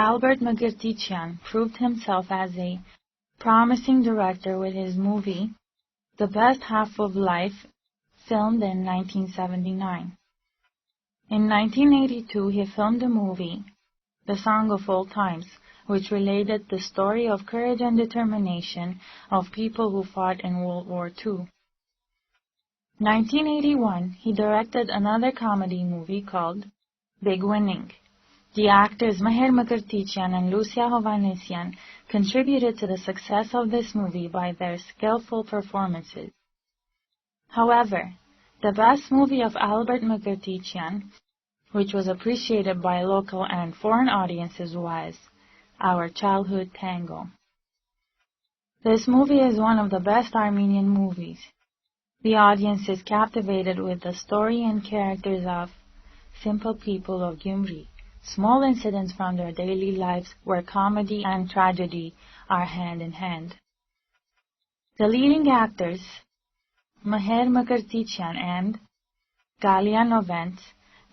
Albert Magirtichian proved himself as a promising director with his movie The Best Half of Life, filmed in 1979. In 1982, he filmed the movie The Song of Old Times, which related the story of courage and determination of people who fought in World War II. 1981, he directed another comedy movie called Big Winning. The actors Meher Magirtichian and Lucia Hovhannisyan contributed to the success of this movie by their skillful performances. However, the best movie of Albert Magirtichian, which was appreciated by local and foreign audiences, was Our Childhood Tango. This movie is one of the best Armenian movies. The audience is captivated with the story and characters of simple people of Gyumri. Small incidents from their daily lives where comedy and tragedy are hand in hand. The leading actors, Meher Magirtichian and Galia Novent,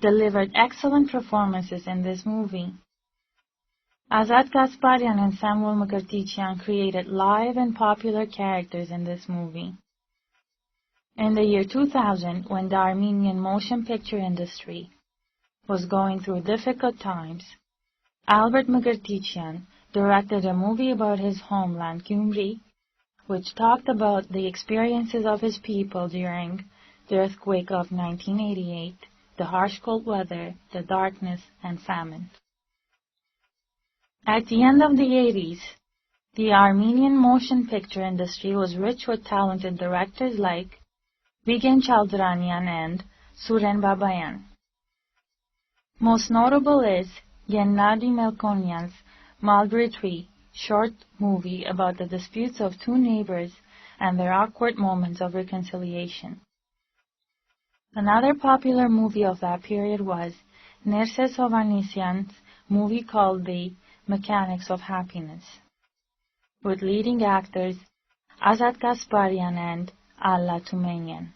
delivered excellent performances in this movie. Azat Gasparian and Samuel Magirtichian created live and popular characters in this movie. In the year 2000, when the Armenian motion picture industry was going through difficult times, Albert Magirtichian directed a movie about his homeland, Gyumri, which talked about the experiences of his people during the earthquake of 1988, the harsh cold weather, the darkness, and famine. At the end of the 80s, the Armenian motion picture industry was rich with talented directors like Vigen Chaldranian and Suren Babayan. Most notable is Gennady Melkonyan's Mulberry Tree short movie about the disputes of two neighbors and their awkward moments of reconciliation. Another popular movie of that period was Nerses Hovhannisyan's movie called The Mechanics of Happiness, with leading actors Azat Gasparian and Alla Tumenian.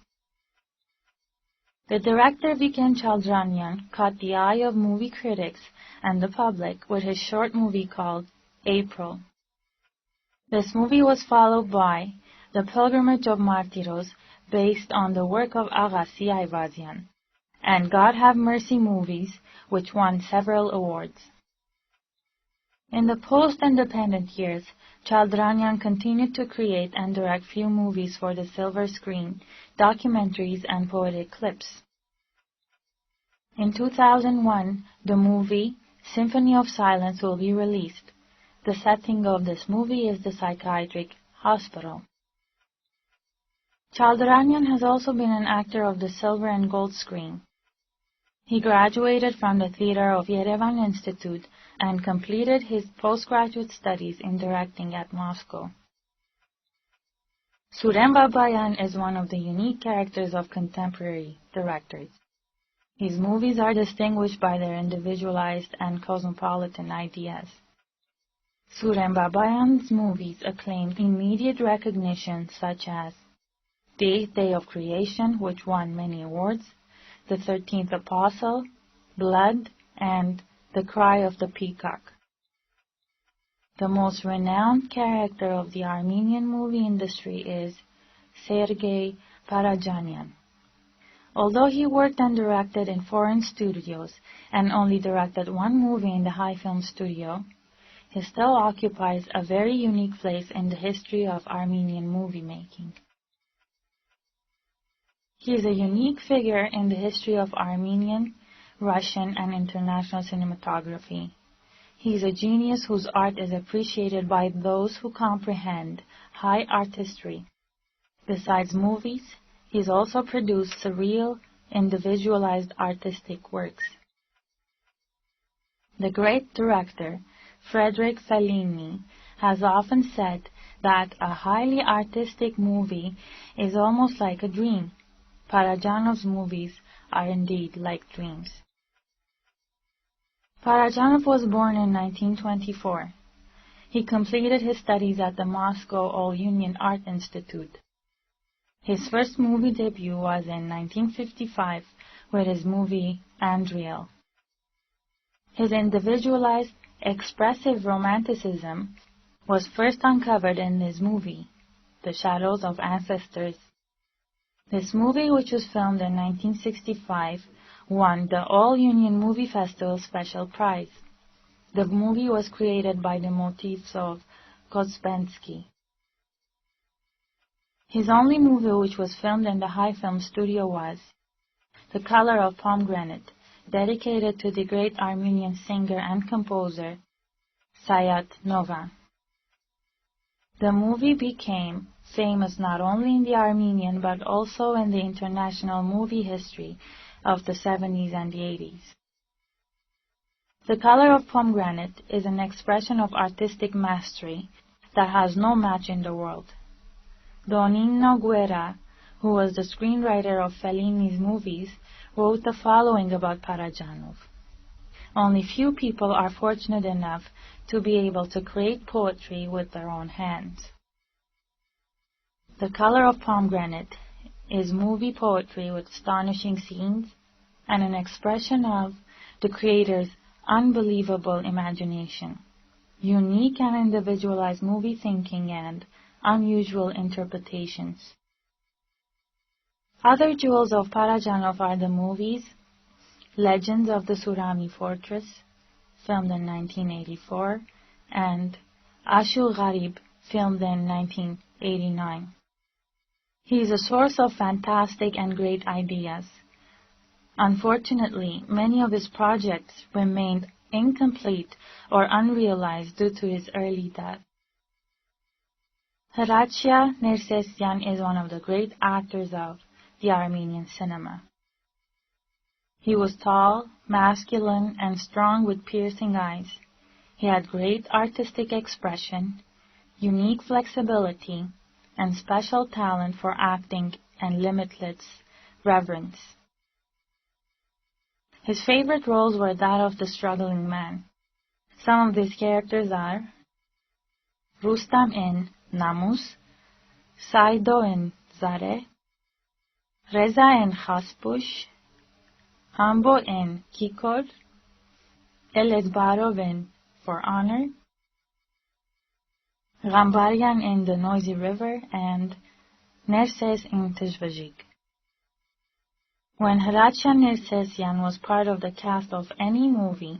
The director Viken Chaldranian caught the eye of movie critics and the public with his short movie called April. This movie was followed by The Pilgrimage of Martyros, based on the work of Agassi Ayvazyan, and God Have Mercy movies, which won several awards. In the post-independent years, Chaldranian continued to create and direct few movies for the silver screen, documentaries, and poetic clips. In 2001, the movie Symphony of Silence will be released. The setting of this movie is the psychiatric hospital. Chaldranian has also been an actor of the silver and gold screen. He graduated from the Theatre of Yerevan Institute and completed his postgraduate studies in directing at Moscow. Suren Babayan is one of the unique characters of contemporary directors. His movies are distinguished by their individualized and cosmopolitan ideas. Suren Babayan's movies acclaimed immediate recognition such as The Eighth Day of Creation, which won many awards, The 13th Apostle, Blood, and The Cry of the Peacock. The most renowned character of the Armenian movie industry is Sergei Parajanian. Although he worked and directed in foreign studios and only directed one movie in the High Film Studio, he still occupies a very unique place in the history of Armenian movie making. He is a unique figure in the history of Armenian, Russian, and international cinematography. He is a genius whose art is appreciated by those who comprehend high artistry. Besides movies, he has also produced surreal, individualized artistic works. The great director, Frederick Fellini, has often said that a highly artistic movie is almost like a dream. Parajanov's movies are indeed like dreams. Parajanov was born in 1924. He completed his studies at the Moscow All-Union Art Institute. His first movie debut was in 1955 with his movie Andriel. His individualized, expressive romanticism was first uncovered in his movie, The Shadows of Ancestors. This movie, which was filmed in 1965, won the All-Union Movie Festival Special Prize. The movie was created by the motifs of Kospenski. His only movie which was filmed in the High Film Studio was The Color of Pomegranate, dedicated to the great Armenian singer and composer Sayat Novan. The movie became famous not only in the Armenian but also in the international movie history of the 70s and the 80s. The Color of Pomegranate is an expression of artistic mastery that has no match in the world. Donino Guerra, who was the screenwriter of Fellini's movies, wrote the following about Parajanov. Only few people are fortunate enough to be able to create poetry with their own hands. The Color of Pomegranate is movie poetry with astonishing scenes and an expression of the creator's unbelievable imagination, unique and individualized movie thinking, and unusual interpretations. Other jewels of Parajanov are the movies Legends of the Surami Fortress, filmed in 1984, and Ashul Gharib, filmed in 1989. He is a source of fantastic and great ideas. Unfortunately, many of his projects remained incomplete or unrealized due to his early death. Hracia Nersesyan is one of the great actors of the Armenian cinema. He was tall, masculine, and strong with piercing eyes. He had great artistic expression, unique flexibility, and special talent for acting and limitless reverence. His favorite roles were that of the struggling man. Some of these characters are Rustam in Namus, Saido in Zare, Reza in Khaspush, Hambo in Kikor, Elezbarov in For Honor, Gambarian in The Noisy River, and Nerses in Tizvajik. When Hracia Nersesyan was part of the cast of any movie,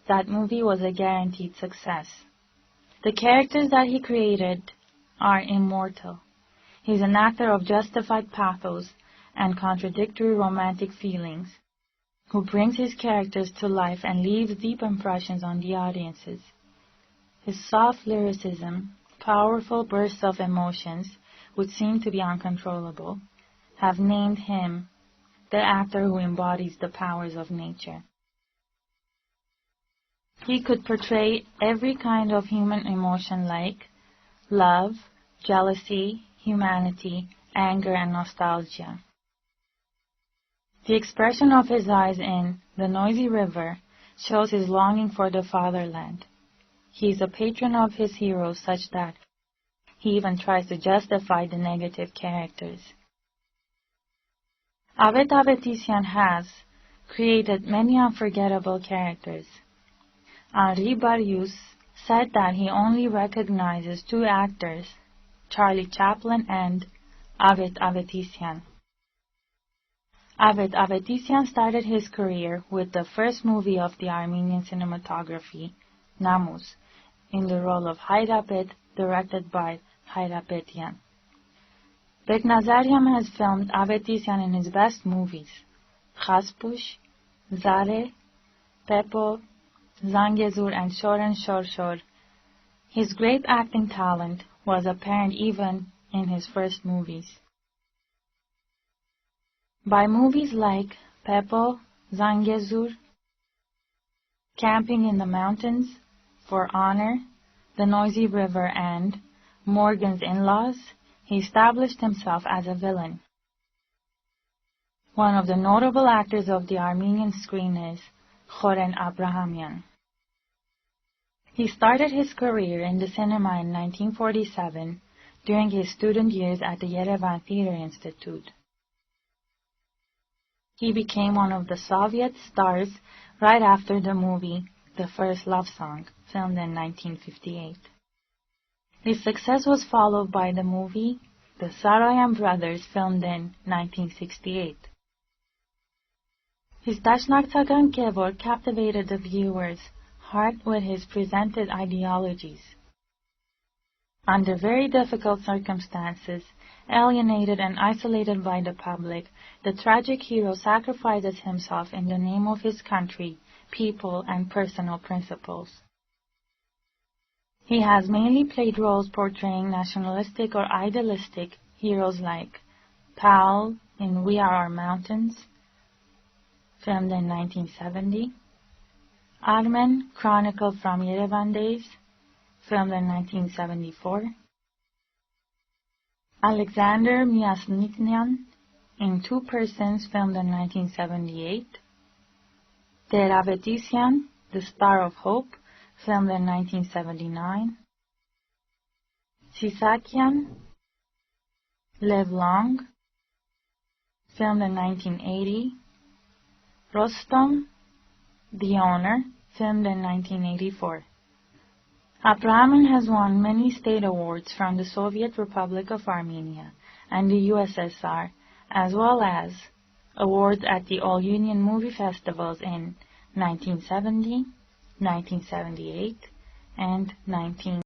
that movie was a guaranteed success. The characters that he created are immortal. He's an actor of justified pathos and contradictory romantic feelings, who brings his characters to life and leaves deep impressions on the audiences. His soft lyricism, powerful bursts of emotions, which seem to be uncontrollable, have named him the actor who embodies the powers of nature. He could portray every kind of human emotion like love, jealousy, humanity, anger, and nostalgia. The expression of his eyes in The Noisy River shows his longing for the fatherland. He is a patron of his heroes such that he even tries to justify the negative characters. Avet Avetisian has created many unforgettable characters. Henri Barrios said that he only recognizes two actors, Charlie Chaplin and Avet Avetisian. Avet Avetisian started his career with the first movie of the Armenian cinematography, Namus, in the role of Hayrapet, directed by Hayrapetian. Beknazarian has filmed Avetisian in his best movies, Khaspush, Zare, Pepo, Zangezur, and Shoren Shor. His great acting talent was apparent even in his first movies. By movies like Pepo, Zangezur, Camping in the Mountains, For Honor, The Noisy River, and Morgan's In-Laws, he established himself as a villain. One of the notable actors of the Armenian screen is Khoren Abrahamian. He started his career in the cinema in 1947 during his student years at the Yerevan Theatre Institute. He became one of the Soviet stars right after the movie The First Love Song, filmed in 1958. His success was followed by the movie The Saroyan Brothers, filmed in 1968. His Dashnaktagan Kevor captivated the viewer's heart with his presented ideologies. Under very difficult circumstances, alienated and isolated by the public, the tragic hero sacrifices himself in the name of his country, people, and personal principles. He has mainly played roles portraying nationalistic or idealistic heroes like Pal in We Are Our Mountains, filmed in 1970, Armen, Chronicle from Yerevan Days, filmed in 1974, Alexander Myasnityan in Two Persons, filmed in 1978, Teravetisyan, The Star of Hope, filmed in 1979, Sisakyan, Live Long, filmed in 1980, Rostom, The Owner, filmed in 1984. Abrahamin has won many state awards from the Soviet Republic of Armenia and the USSR, as well as awards at the All-Union Movie Festivals in 1970, 1978, and 19